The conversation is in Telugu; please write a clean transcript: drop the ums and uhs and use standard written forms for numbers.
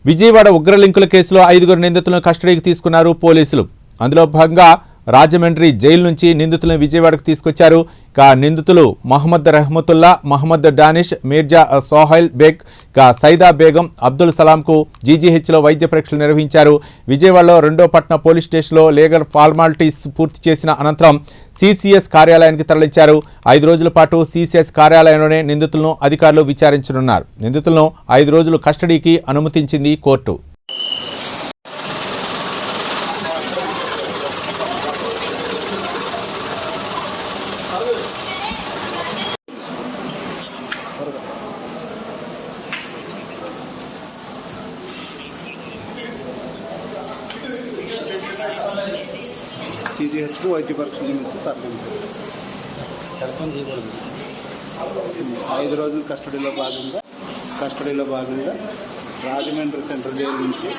విజయవాడ ఉగ్రలింకుల కేసులో 5 నిందితులను కస్టడీకి తీసుకున్నారు పోలీసులు. అందులో భాగంగా రాజమండ్రి జైలు నుంచి నిందితులను విజయవాడకు తీసుకొచ్చారు. నిందితులు మహమ్మద్ రహమతుల్లా, మహమ్మద్ డానిష్, మీర్జా సోహైల్ బేగ్, సైదా బేగం, అబ్దుల్ సలాంకు జీజీహెచ్లో వైద్య పరీక్షలు నిర్వహించారు. విజయవాడలో 2వ పట్టణ పోలీస్ స్టేషన్లో లీగల్ ఫార్మాలిటీస్ పూర్తి చేసిన అనంతరం సిసిఎస్ కార్యాలయానికి తరలించారు. 5 రోజుల పాటు సిసిఎస్ కార్యాలయంలోనే నిందితులను అధికారులు విచారించనున్నారు. నిందితులను 5 రోజులు కస్టడీకి అనుమతించింది కోర్టు. జీజీహెచ్కు వైద్య పరీక్షల నిమిత్తం తరలించారు. 5 రోజుల కస్టడీలో భాగంగా రాజమండ్రి సెంట్రల్ జైలు నుంచి